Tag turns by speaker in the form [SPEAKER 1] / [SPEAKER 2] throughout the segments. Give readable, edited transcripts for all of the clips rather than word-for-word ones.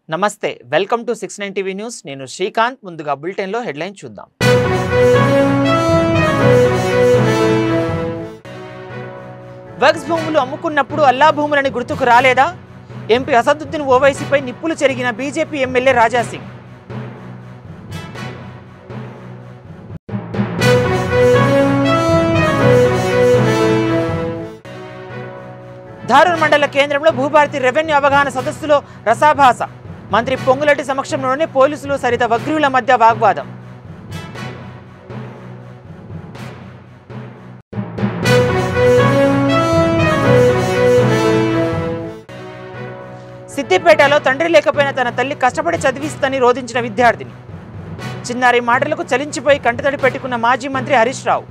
[SPEAKER 1] నమస్తే welcome to 69 TV news నేను శ్రీకాంత్ ముందుగా బులెటిన్ లో హెడ్లైన్ చూద్దాం వక్ఫ్ భూములు అమ్ముకున్నప్పుడు అల్లా భూములని గుర్తుకు రాలేదా ఎంపీ అసదుద్దీన్ ఓవైసీపై నిప్పులు చెరిగిన బీజేపీ ఎమ్మెల్యే రాజా సింగ్ ధారూర్ మండల కేంద్రంలో భూభారతి రెవెన్యూ అవగాహన సదస్సులో రసాభాస మంత్రి పొంగులెట్టి సమక్షంలోనే పోలీసులు సరిత వగ్రీవుల మధ్య వాగ్వాదం సిద్దిపేటలో తండ్రి లేకపోయిన తన తల్లి కష్టపడి చదివిస్తని రోధించిన విద్యార్థిని చిన్నారి మాటలకు చలించిపోయి కంటతడి పెట్టుకున్న మాజీ మంత్రి Harish Rao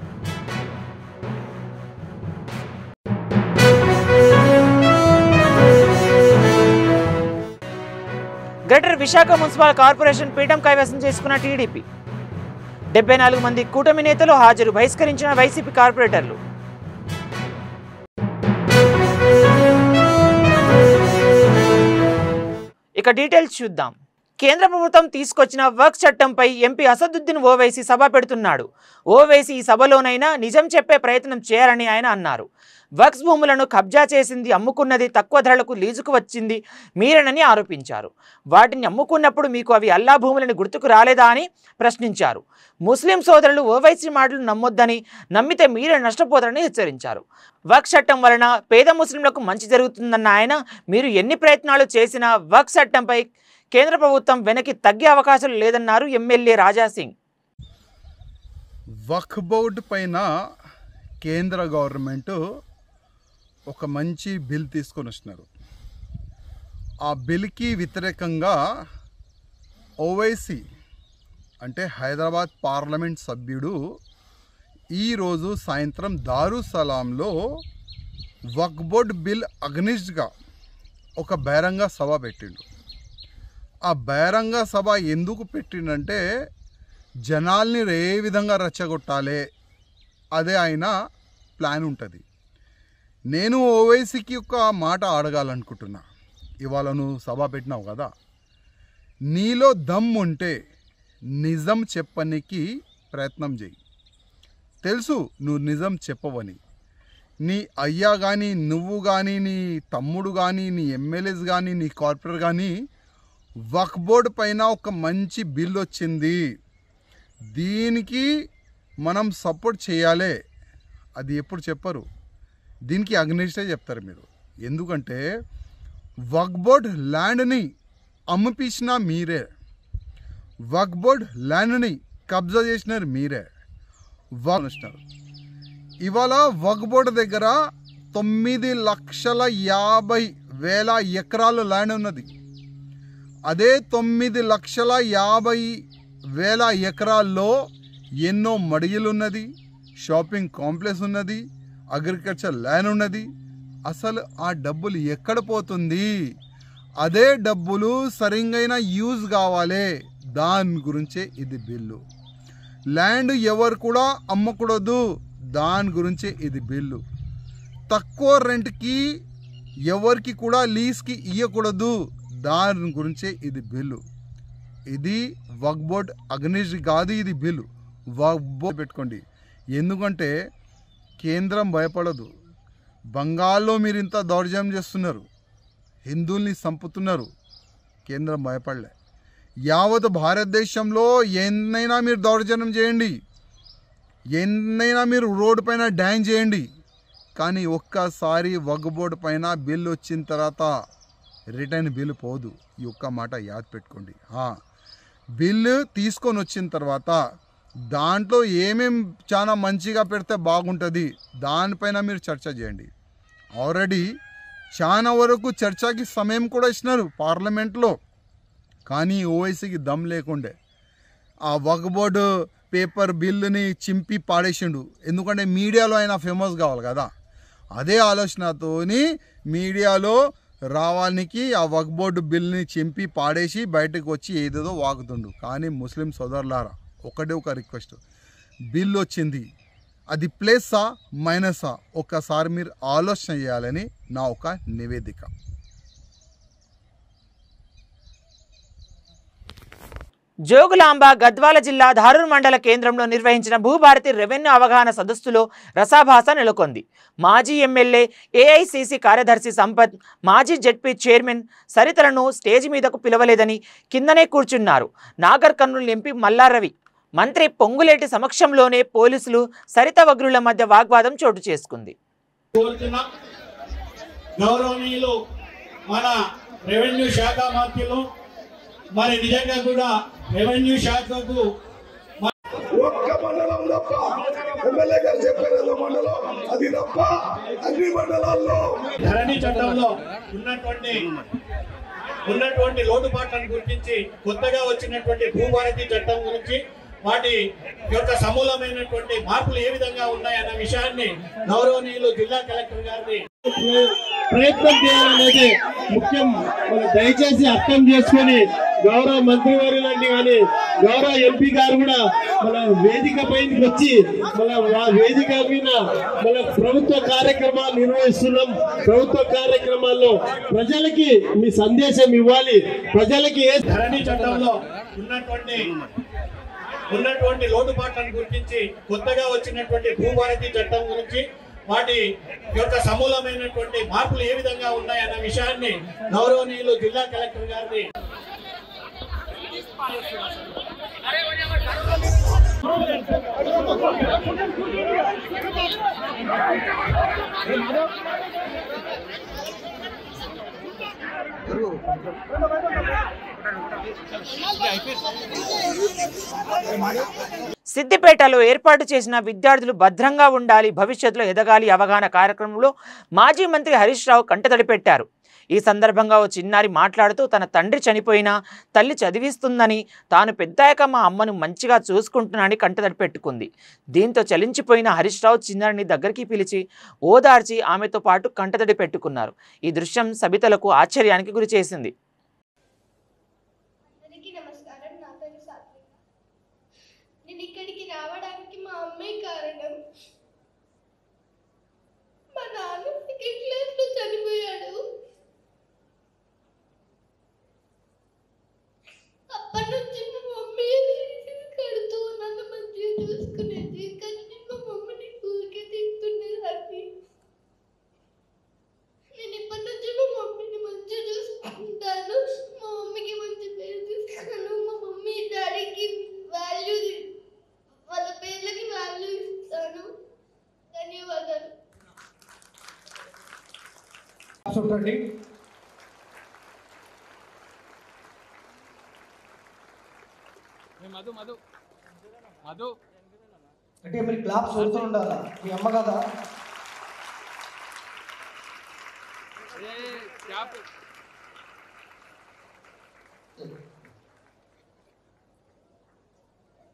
[SPEAKER 1] greater Visakha municipal corporation పీఠం కైవసం చేసుకున్న టీడీపీ 74 మంది కూటమి నేతలు హాజరు బహిష్కరించిన వైసీపీ కార్పొరేటర్లు ఇక డీటెయిల్స్ చూద్దాం కేంద్ర ప్రభుత్వం తీసుకొచ్చిన వక్ఫ్ చట్టంపై ఎంపీ అసదుద్దీన్ ఓవైసీ సభ పెడుతున్నాడు ఓవైసీ ఈ సభలోనైనా నిజం చెప్పే ప్రయత్నం చేయాలని ఆయన అన్నారు వక్ఫ్ భూములను కబ్జా చేసింది అమ్ముకున్నది తక్కువ ధరలకు లీజుకు వచ్చింది మీరేనని ఆరోపించారు వాటిని అమ్ముకున్నప్పుడు మీకు అవి అల్లా భూములని గుర్తుకు రాలేదా అని ప్రశ్నించారు ముస్లిం సోదరులు ఓవైసీ మాటలు నమ్మొద్దని నమ్మితే మీరే నష్టపోతారని హెచ్చరించారు వక్ఫ్ చట్టం వలన పేద ముస్లింలకు మంచి జరుగుతుందన్న ఆయన మీరు ఎన్ని ప్రయత్నాలు చేసినా వక్ఫ్ చట్టంపై కేంద్ర ప్రభుత్వం వెనక్కి తగ్గే అవకాశం లేదన్నారు ఎమ్మెల్యే రాజా సింగ్
[SPEAKER 2] వక్ఫ్ బోర్డు పైన కేంద్ర గవర్నమెంట్ ఒక మంచి బిల్ తీసుకొని వచ్చినారు ఆ బిల్కి వ్యతిరేకంగా ఓవైసీ అంటే హైదరాబాద్ పార్లమెంట్ సభ్యుడు ఈరోజు సాయంత్రం దారుసలాంలో వక్ఫ్ బోర్డ్ బిల్ అగ్నిస్ట్గా ఒక బహిరంగ సభ పెట్టిండు ఆ బహిరంగ సభ ఎందుకు పెట్టిండంటే జనాల్ని ఏ విధంగా రెచ్చగొట్టాలి అదే ఆయన ప్లాన్ ఉంటుంది నేను ఓవైసీకి ఒక మాట అడగాలనుకుంటున్నా ఇవాళ నువ్వు సభ పెట్టినావు కదా నీలో దమ్ ఉంటే నిజం చెప్పనికి ప్రయత్నం చేయి తెలుసు నువ్వు నిజం చెప్పవని నీ అయ్యా కానీ నువ్వు కానీ నీ తమ్ముడు కానీ నీ ఎమ్మెల్యేస్ కానీ నీ కార్పొరేటర్ కానీ వక్ఫ్ బోర్డు పైన ఒక మంచి బిల్ వచ్చింది దీనికి మనం సపోర్ట్ చేయాలి అది ఎప్పుడు చెప్పరు దీనికి అగ్నిస్టే చెప్తారు మీరు ఎందుకంటే వక్ఫ్ బోర్డ్ ల్యాండ్ని అమ్మిపించిన మీరే వక్ఫ్ బోర్డ్ ల్యాండ్ని కబ్జా చేసినారు మీరే ఇవాళ వక్ఫ్ బోర్డు దగ్గర 9,50,000 ఎకరాలు ల్యాండ్ ఉన్నది అదే 9,50,000 ఎకరాల్లో ఎన్నో మడిగలు ఉన్నది షాపింగ్ కాంప్లెక్స్ ఉన్నది అగ్రికల్చర్ ల్యాండ్ ఉన్నది అసలు ఆ డబ్బులు ఎక్కడ పోతుంది అదే డబ్బులు సరిగైన యూజ్ కావాలి దాని గురించే ఇది బిల్లు ల్యాండ్ ఎవరు కూడా అమ్మకూడదు దాని గురించే ఇది బిల్లు తక్కువ రెంట్కి ఎవరికి కూడా లీజ్కి ఇవ్వకూడదు దాని గురించే ఇది బిల్లు ఇది వక్ఫ్ బోర్డ్ అగ్నిస్ట్ కాదు ఇది బిల్లు వక్ఫ్ బోర్డ్ పెట్టుకోండి ఎందుకంటే కేంద్రం భయపడదు బంగాల్లో మీరు ఇంత దౌర్జన్యం చేస్తున్నారు హిందువుల్ని చంపుతున్నారు కేంద్రం భయపడలే యావత్ భారతదేశంలో ఎన్నైనా మీరు దౌర్జన్యం చేయండి ఎన్నైనా మీరు రోడ్డు పైన డ్యాన్ చేయండి కానీ ఒక్కసారి వక్ఫ్ బోర్డు పైన బిల్ వచ్చిన తర్వాత రిటర్న్ బిల్ పోదు ఈ ఒక్క మాట యాద్ పెట్టుకోండి బిల్లు తీసుకొని వచ్చిన తర్వాత దాంట్లో ఏమేం చాలా మంచిగా పెడితే బాగుంటుంది దానిపైన మీరు చర్చ చేయండి ఆల్రెడీ చాలా వరకు చర్చకి సమయం కూడా ఇచ్చినారు పార్లమెంట్లో కానీ ఓవైసీకి దమ్ లేకుండే ఆ వక్ఫ్ బోర్డు పేపర్ బిల్లుని చింపి పాడేసిండు ఎందుకంటే మీడియాలో ఆయన ఫేమస్ కావాలి కదా అదే ఆలోచనతోని మీడియాలో రావానికి ఆ వక్ఫ్ బోర్డు బిల్ని చింపి పాడేసి బయటకు వచ్చి ఏదేదో వాగుతుండు కానీ ముస్లిం సోదరులారా ఒకటే ఒక రిక్వెస్ట్ బిల్ వచ్చింది అది ప్లస్సా మైనసా ఒక్కసారి మీరు ఆలోచన చేయాలని నా ఒక నివేదిక
[SPEAKER 1] జోగులాంబ గద్వాల జిల్లా ధారూర్ మండల కేంద్రంలో నిర్వహించిన భూభారతి రెవెన్యూ అవగాహన సదస్సులో రసాభాస నెలకొంది. మాజీ ఎమ్మెల్యే ఏఐసిసి కార్యదర్శి సంపత్, మాజీ జెడ్పీ చైర్మన్ సరితలను స్టేజ్ మీదకు పిలవలేదని కిందనే కూర్చున్నారు. నాగర్ కర్నూలు ఎంపీ మల్లారవి, మంత్రి పొంగులేటి సమక్షంలోనే పోలీసులు సరిత వగ్రుల మధ్య వాగ్వాదం చోటు చేసుకుంది.
[SPEAKER 3] గౌరవనీయులు మన రెవెన్యూ శాఖ మంత్రులు మరి నిజంగా కూడా రెవెన్యూ శాఖకు
[SPEAKER 4] ఒక్క మండలం తప్ప ఎమ్మెల్యే గారు చెప్పారు మండలం అది తప్ప అన్ని మండలాల్లో
[SPEAKER 3] ధరణి చట్టంలో ఉన్నటువంటి లోటుపాట్లను గుర్తించి కొత్తగా వచ్చినటువంటి భూభారతి చట్టం గురించి వాటి యొక్క సమూలమైనటువంటి మార్పులు ఏ విధంగా ఉన్నాయన్న విషయాన్ని గౌరవనీయులు జిల్లా కలెక్టర్ గారిని
[SPEAKER 5] ప్రయత్నం చేయాలనేది ముఖ్యం. దయచేసి అర్థం చేసుకొని గౌరవ మంత్రివర్యులని కానీ గౌరవ ఎంపీ గారు కూడా మన వేదిక పైకి వచ్చి మన వేదిక మీద మన ప్రభుత్వ కార్యక్రమాలు నిర్వహిస్తున్నాం. ప్రభుత్వ కార్యక్రమాల్లో ప్రజలకి మీ సందేశం ఇవ్వాలి. ప్రజలకి
[SPEAKER 3] ధరణి చట్టంలో ఉన్నటువంటి లోటుపాట్లను గుర్తించి కొత్తగా వచ్చినటువంటి భూభారతి చట్టం గురించి వాటి యొక్క సమూలమైనటువంటి మార్పులు ఏ విధంగా ఉన్నాయన్న విషయాన్ని గౌరవనీయులు జిల్లా కలెక్టర్ గారిని
[SPEAKER 1] సిద్దిపేటలో ఏర్పాటు చేసిన విద్యార్థులు భద్రంగా ఉండాలి, భవిష్యత్తులో ఎదగాలి అవగాహన కార్యక్రమంలో మాజీ మంత్రి హరీష్ రావు కంటతడి పెట్టారు. ఈ సందర్భంగా ఓ చిన్నారి మాట్లాడుతూ తన తండ్రి చనిపోయినా తల్లి చదివిస్తుందని, తాను పెద్దాక మా అమ్మను మంచిగా చూసుకుంటున్నానని కంటతడి పెట్టుకుంది. దీంతో చలించిపోయిన హరీష్ రావు చిన్నారిని దగ్గరికి పిలిచి ఓదార్చి ఆమెతో పాటు కంటతడి పెట్టుకున్నారు. ఈ దృశ్యం సబితలకు ఆశ్చర్యానికి గురి చేసింది.
[SPEAKER 6] ఇక్కడికి రావడానికి మా అమ్మే కారణం. మా నాన్న సెకండ్ క్లాస్లో చనిపోయాడు. అప్పటి నుంచి మా మమ్మీ కడుతూ నన్ను మంచిగా చూసుకునేది. కానీ నేను మా మమ్మీని ఊరికే తీసుకునేదాన్ని. నేను ఇప్పటి నుంచి మా మమ్మీని మంచిగా చూసుకుంటాను. మా మమ్మీకి మంచి పేరు తీస్తాను. మా మమ్మీ డాడీకి వాల్యూ, వాళ్ళ పేర్లకి వాల్యూ ఇస్తాను. ధన్యవాదాలు.
[SPEAKER 7] మధు మధు మధు
[SPEAKER 8] అంటే మీరు క్లాప్స్ కొడుతూ ఉండాలా? మీ అమ్మ కదా.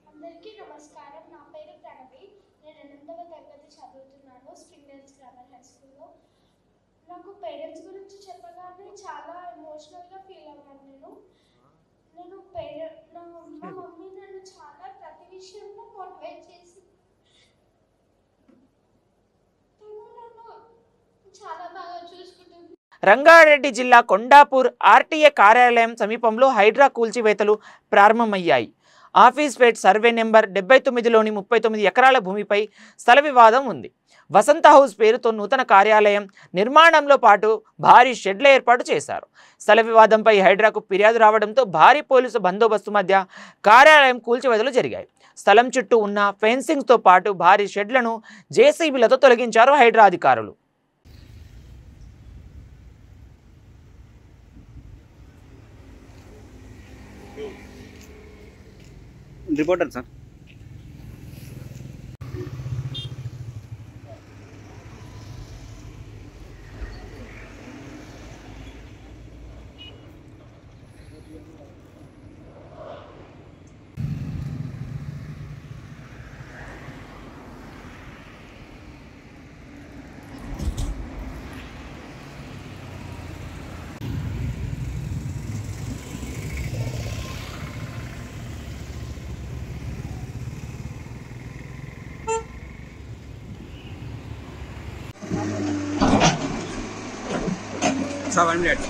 [SPEAKER 6] అందరికీ నమస్కారం. నా పేరు ప్రణవి. నేను 8వ తరగతి చదువుతున్నాను స్ప్రింగ్ డేల్స్ గ్రామర్ హై స్కూల్లో. నాకు పేరెంట్స్ గురించి చెప్పగానే చాలా ఎమోషనల్గా ఫీల్ అయ్యాను. మా మమ్మీ నన్ను చాలా ప్రతి విషయంలో మోటివేట్ చేసి నన్ను చాలా బాగా చూసుకుంటుంది.
[SPEAKER 1] రంగారెడ్డి జిల్లా కొండాపూర్ ఆర్టీఏ కార్యాలయం సమీపంలో హైడ్రా కూల్చివేతలు ప్రారంభమయ్యాయి. ఆఫీస్ పేట్ సర్వే నెంబర్ 79లోని 39 ఎకరాల భూమిపై స్థల వివాదం ఉంది. వసంత హౌస్ పేరుతో నూతన కార్యాలయం నిర్మాణంలో పాటు భారీ షెడ్ల ఏర్పాటు చేశారు. స్థల వివాదంపై హైడ్రాకు ఫిర్యాదు రావడంతో భారీ పోలీసు బందోబస్తు మధ్య కార్యాలయం కూల్చివేతలు జరిగాయి. స్థలం చుట్టూ ఉన్న ఫెన్సింగ్తో పాటు భారీ షెడ్లను జేసీబీలతో తొలగించారు హైడ్రా అధికారులు.
[SPEAKER 9] Reporter sir. Sir, 1 minute.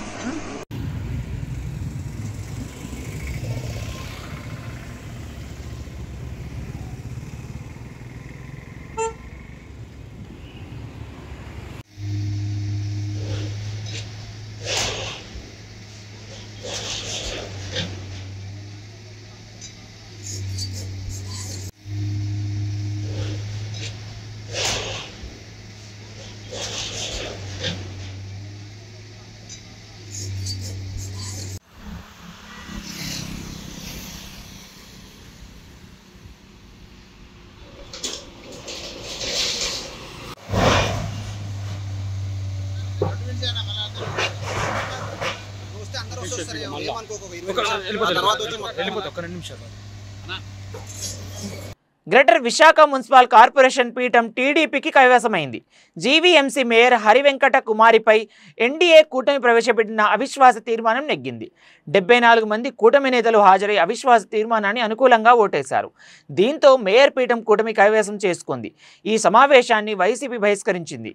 [SPEAKER 1] Greater Visakha municipal corporation పీఠం టీడీపీకి కైవసమైంది. జీవీఎంసీ మేయర్ హరివెంకట కుమారిపై ఎన్డీఏ కూటమి ప్రవేశపెట్టిన అవిశ్వాస తీర్మానం నెగ్గింది. 74 మంది కూటమి నేతలు హాజరై అవిశ్వాస తీర్మానాన్ని అనుకూలంగా ఓటేశారు. దీంతో మేయర్ పీఠం కూటమి కైవసం చేసుకుంది. ఈ సమావేశాన్ని వైసీపీ బహిష్కరించింది.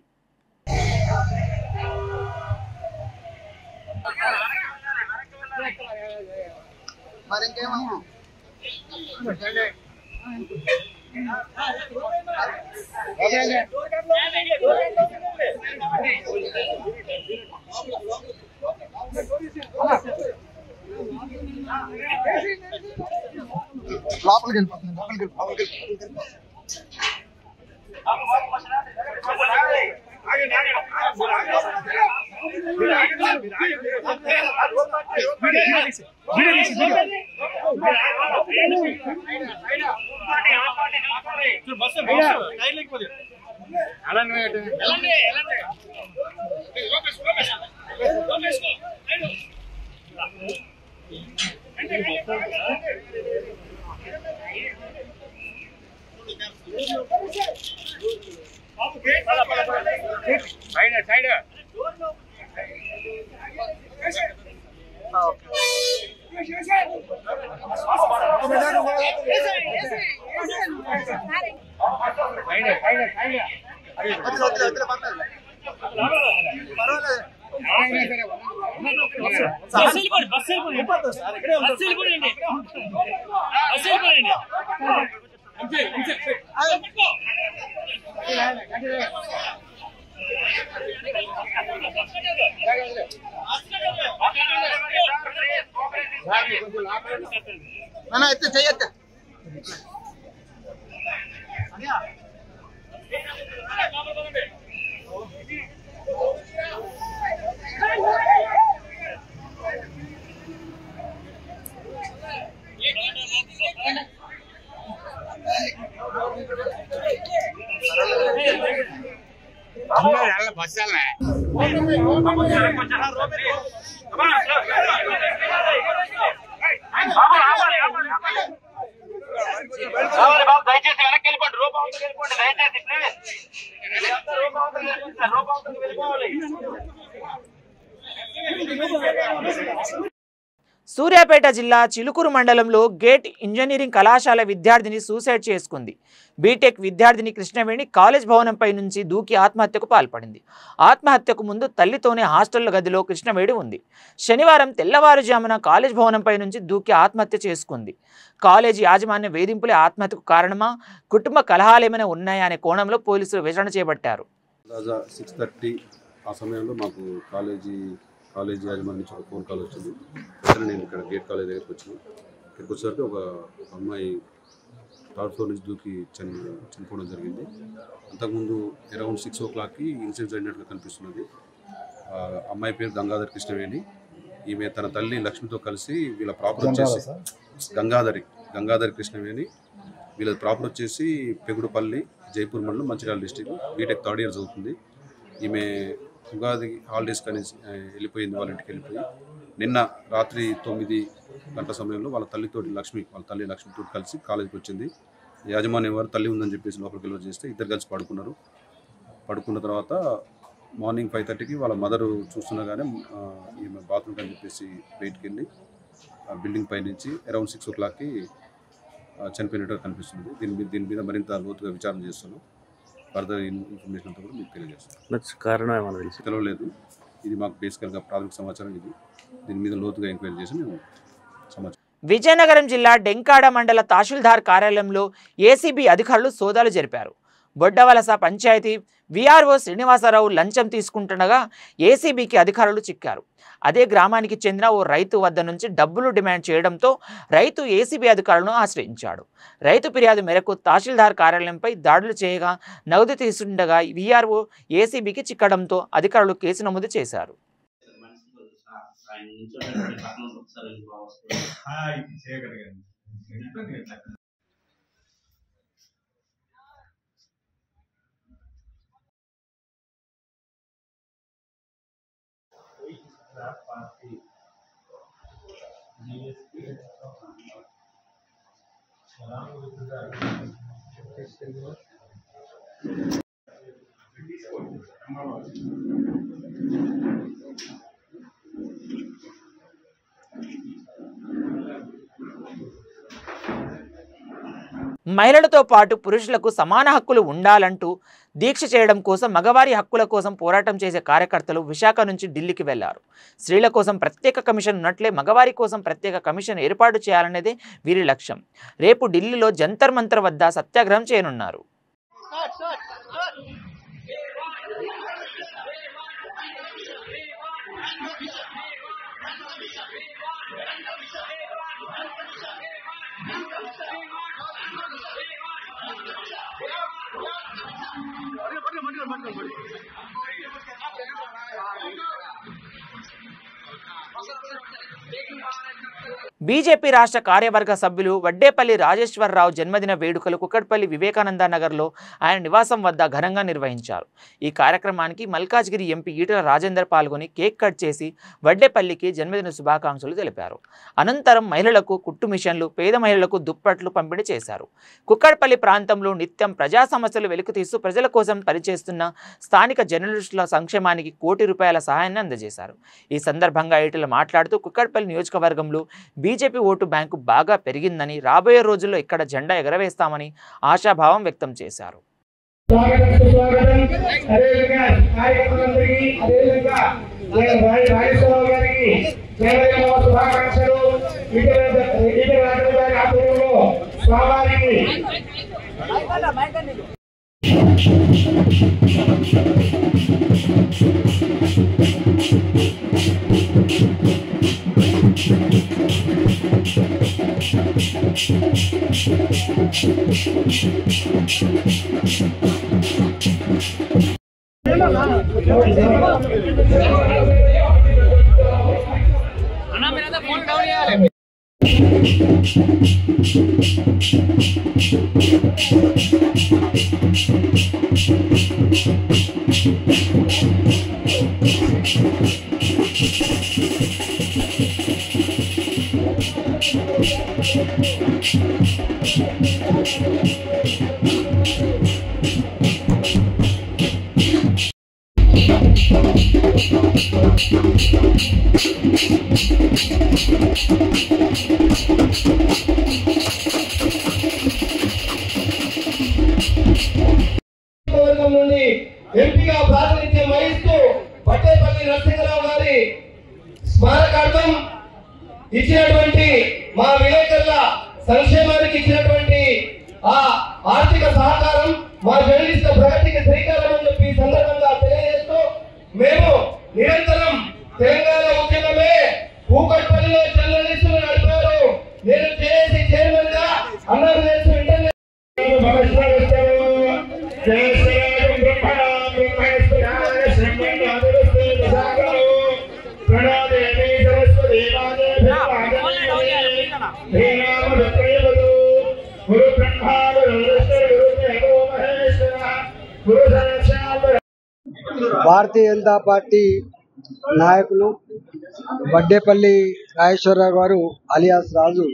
[SPEAKER 1] సూర్యాపేట జిల్లా చిలుకూరు మండలంలో గేట్ ఇంజనీరింగ్ కళాశాల విద్యార్థిని సూసైడ్ చేసుకుంది. బీటెక్ విద్యార్థిని కృష్ణవేణి కాలేజ్ భవనంపై నుంచి దూకి ఆత్మహత్యకు పాల్పడింది. ఆత్మహత్యకు ముందు తల్లితోనే హాస్టల్ గదిలో కృష్ణవేణి ఉంది. శనివారం తెల్లవారుజామున కాలేజ్ భవనంపై నుంచి దూకి ఆత్మహత్య చేసుకుంది. కాలేజీ యాజమాన్య వేధింపులే ఆత్మహత్యకు కారణమా, కుటుంబ కలహాలేమైనా ఉన్నాయా అనే కోణంలో పోలీసులు విచారణ చేపట్టారు.
[SPEAKER 10] 6:30 ఆ సమయంలో మాకు కాలేజీ యాజమాన్యం నుంచి ఒక ఫోన్ కాల్ వచ్చింది. నేను ఇక్కడ గేట్ కాలేజ్ దగ్గరికి వచ్చాను. ఇక్కడికి వచ్చేసరికి ఒక అమ్మాయి థర్డ్ ఫ్లోర్ నుంచి దూకి చనిపోవడం జరిగింది. అంతకుముందు అరౌండ్ 6 o'clockకి ఇన్సిడెంట్ జరిగినట్టుగా కనిపిస్తున్నది. అమ్మాయి పేరు గంగాధర్ కృష్ణవేణి. ఈమె తన తల్లి లక్ష్మితో కలిసి వీళ్ళ ప్రాపర్ వచ్చేసి గంగాధర్ కృష్ణవేణి. వీళ్ళ ప్రాపర్ వచ్చేసి పెగుడుపల్లి, జైపూర్ మండలం, Mancherial district. BTech 3rd year చదువుతుంది. ఈమె ఉగాది హాలిడేస్ కానీ వెళ్ళిపోయింది, వాళ్ళ ఇంటికి వెళ్ళిపోయి. నిన్న రాత్రి 9 గంటల సమయంలో వాళ్ళ తల్లి లక్ష్మితో కలిసి కాలేజీకి వచ్చింది. యాజమాన్యం వారు తల్లి ఉందని చెప్పేసి లోపలికి వెళ్ళి చేస్తే ఇద్దరు కలిసి పడుకున్నారు. పడుకున్న తర్వాత మార్నింగ్ 5:30కి వాళ్ళ మదరు చూస్తుండగానే ఈమె బాత్రూమ్ అని చెప్పేసి బయటికి వెళ్ళి బిల్డింగ్ పై నుంచి అరౌండ్ 6 o'clockకి చనిపోయినట్టుగా కనిపిస్తుంది. దీని మీద మరింత లోతుగా విచారణ చేస్తున్నాం. ఫర్దర్ ఇన్ఫర్మేషన్ అంతా కూడా మీకు తెలియజేస్తాం. కారణం ఏమైనా తెలియలేదు. ఇది మాకు బేసికల్గా ప్రాథమిక సమాచారం. దీని మీద లోతుగా ఎంక్వైరీ చేసి మేము సమాచారం.
[SPEAKER 1] విజయనగరం జిల్లా డెంకాడ మండల తహసీల్దార్ కార్యాలయంలో ఏసీబీ అధికారులు సోదాలు జరిపారు. బొడ్డవలస పంచాయతీ వీఆర్ఓ శ్రీనివాసరావు లంచం తీసుకుంటుండగా ఏసీబీకి అధికారులు చిక్కారు. అదే గ్రామానికి చెందిన ఓ రైతు వద్ద నుంచి డబ్బులు డిమాండ్ చేయడంతో రైతు ఏసీబీ అధికారులను ఆశ్రయించాడు. రైతు ఫిర్యాదు మేరకు తహసీల్దార్ కార్యాలయంపై దాడులు చేయగా నగదు తీసుండగా వీఆర్ఓ ఏసీబీకి చిక్కడంతో అధికారులు కేసు నమోదు చేశారు. మహిళలతో పాటు పురుషులకు సమాన హక్కులు ఉండాలంటూ దీక్ష చేయడం కోసం మగవారి హక్కుల కోసం పోరాటం చేసే కార్యకర్తలు విశాఖ నుంచి ఢిల్లీకి వెళ్లారు. స్త్రీల కోసం ప్రత్యేక కమిషన్ ఉన్నట్లే మగవారి కోసం ప్రత్యేక కమిషన్ ఏర్పాటు చేయాలనేదే వీరి లక్ష్యం. రేపు ఢిల్లీలో జంతర్ మంతర్ వద్ద సత్యాగ్రహం చేయనున్నారు. బీజేపీ రాష్ట్ర కార్యవర్గ సభ్యులు వడ్డేపల్లి రాజేశ్వరరావు జన్మదిన వేడుకలు కుక్కట్పల్లి వివేకానంద నగర్లో ఆయన నివాసం వద్ద ఘనంగా నిర్వహించారు. ఈ కార్యక్రమానికి మల్కాజ్గిరి ఎంపీ ఈటల రాజేందర్ పాల్గొని కేక్ కట్ చేసి వడ్డేపల్లికి జన్మదిన శుభాకాంక్షలు తెలిపారు. అనంతరం మహిళలకు కుట్టు మిషన్లు, పేద మహిళలకు దుప్పట్లు పంపిణీ చేశారు. కుక్కట్పల్లి ప్రాంతంలో నిత్యం ప్రజా సమస్యలు వెలుగుతీస్తూ ప్రజల కోసం పనిచేస్తున్న స్థానిక జర్నలిస్టుల సంక్షేమానికి ₹1 కోటి సహాయాన్ని అందజేశారు. ఈ సందర్భంగా ఈటల మాట్లాడుతూ కుక్కట్పల్లి నియోజకవర్గంలో బీజేపీ ఓటు బ్యాంకు బాగా పెరిగిందని, రాబోయే రోజుల్లో ఇక్కడ జెండా ఎగరవేస్తామని ఆశాభావం వ్యక్తం చేశారు.
[SPEAKER 5] నుండి ఎంపీగా ప్రాతినిధ్యం వహిస్తూ వడ్డేపల్లి నరసింహరావు గారి స్మారకార్థం ఇచ్చినటువంటి మా విలేకరుల సంక్షేమానికి ఇచ్చినటువంటి ఆ ఆర్థిక సహకారం మా జర్నలిస్టు ప్రగతికి శ్రీకారం అని చెప్పి ఈ సందర్భంగా తెలియజేస్తూ, మేము నిరంతరం తెలంగాణ ఉద్యమమే కూకట్పల్లిలో జర్నలిస్టులు నడిపారు. నేను చేసి చైర్మన్ గా ఆంధ్రప్రదేశ్ ఇంటర్నెట్
[SPEAKER 11] భారతీయ జనతా పార్టీ నాయకులు వడ్డేపల్లి రాజేశ్వరరావు గారు అలియాస్ రాజు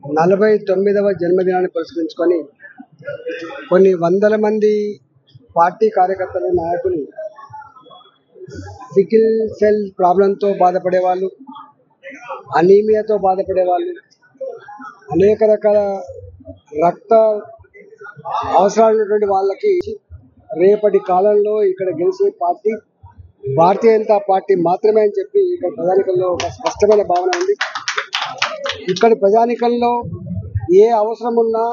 [SPEAKER 11] 49వ జన్మదినాన్ని పురస్కరించుకొని కొన్ని వందల మంది పార్టీ కార్యకర్తలు, నాయకులు సికిల్ సెల్ ప్రాబ్లంతో బాధపడేవాళ్ళు, అనీమియాతో బాధపడేవాళ్ళు, అనేక రకాల రక్త అవసరాలు ఉన్నటువంటి వాళ్ళకి రేపటి కాలంలో ఇక్కడ గెలిచే పార్టీ భారతీయ జనతా పార్టీ మాత్రమే అని చెప్పి ఇక్కడ ప్రజానికల్లో ఒక స్పష్టమైన భావన ఉంది. ఇక్కడ ప్రజానికల్లో ఏ అవసరం ఉన్నా,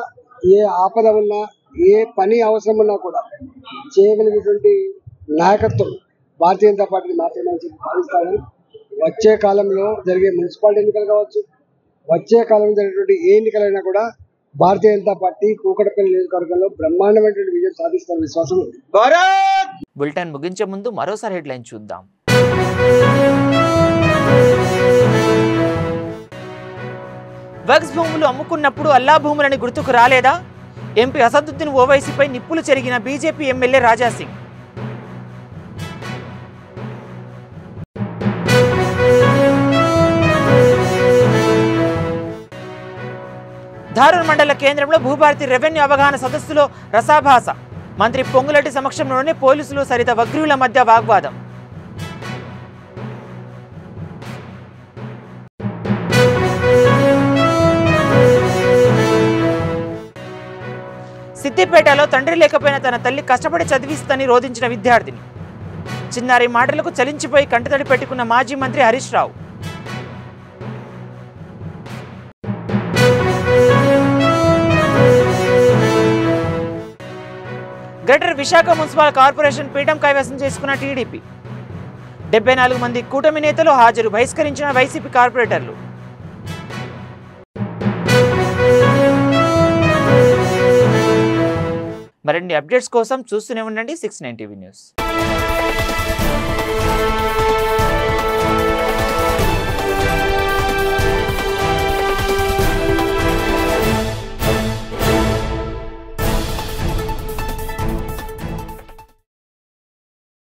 [SPEAKER 11] ఏ ఆపద ఉన్నా, ఏ పని అవసరం ఉన్నా కూడా చేయగలిగేటువంటి నాయకత్వం భారతీయ జనతా పార్టీ మాత్రమే అని చెప్పి భావిస్తామని, వచ్చే కాలంలో జరిగే మున్సిపాలిటీ ఎన్నికలు కావచ్చు, వచ్చే కాలంలో జరిగేటువంటి ఏ ఎన్నికలైనా కూడా భారతీయ జనతా పార్టీ కూకట్పల్లి నియోజకవర్గంలో బ్రహ్మాండమైనటువంటి విజయం సాధిస్తున్న విశ్వాసం ఉంది.
[SPEAKER 1] బులెటిన్ ముగించే ముందు మరోసారి హెడ్లైన్ చూద్దాం. వక్ఫ్ భూములు అమ్ముకున్నప్పుడు అల్లా భూములని గుర్తుకు రాలేదా? ఎంపీ అసదుద్దీన్ ఓవైసీపై నిప్పులు చెరిగిన బీజేపీ ఎమ్మెల్యే రాజాసింగ్. ధారూర్ మండల కేంద్రంలో భూభారతి రెవెన్యూ అవగాహన సదస్సులో రసాభాస. మంత్రి పొంగులెట్టి సమక్షంలోనే పోలీసులు సరిత వగ్రీవుల మధ్య వాగ్వాదం. సిద్దిపేటలో తండ్రి లేకపోయినా తన తల్లి కష్టపడి చదివిస్తని రోధించిన విద్యార్థిని. చిన్నారి మాటలకు చలించిపోయి కంటతడి పెట్టుకున్న మాజీ మంత్రి Harish Rao. Greater Visakha municipal corporation పీఠం కైవసం చేసుకున్న టీడీపీ. 74 మంది కూటమి నేతలు హాజరు, బహిష్కరించిన వైసీపీ కార్పొరేటర్లు. మరిన్ని అప్డేట్స్ కోసం చూస్తూనే ఉండండి 69 టీవీ న్యూస్.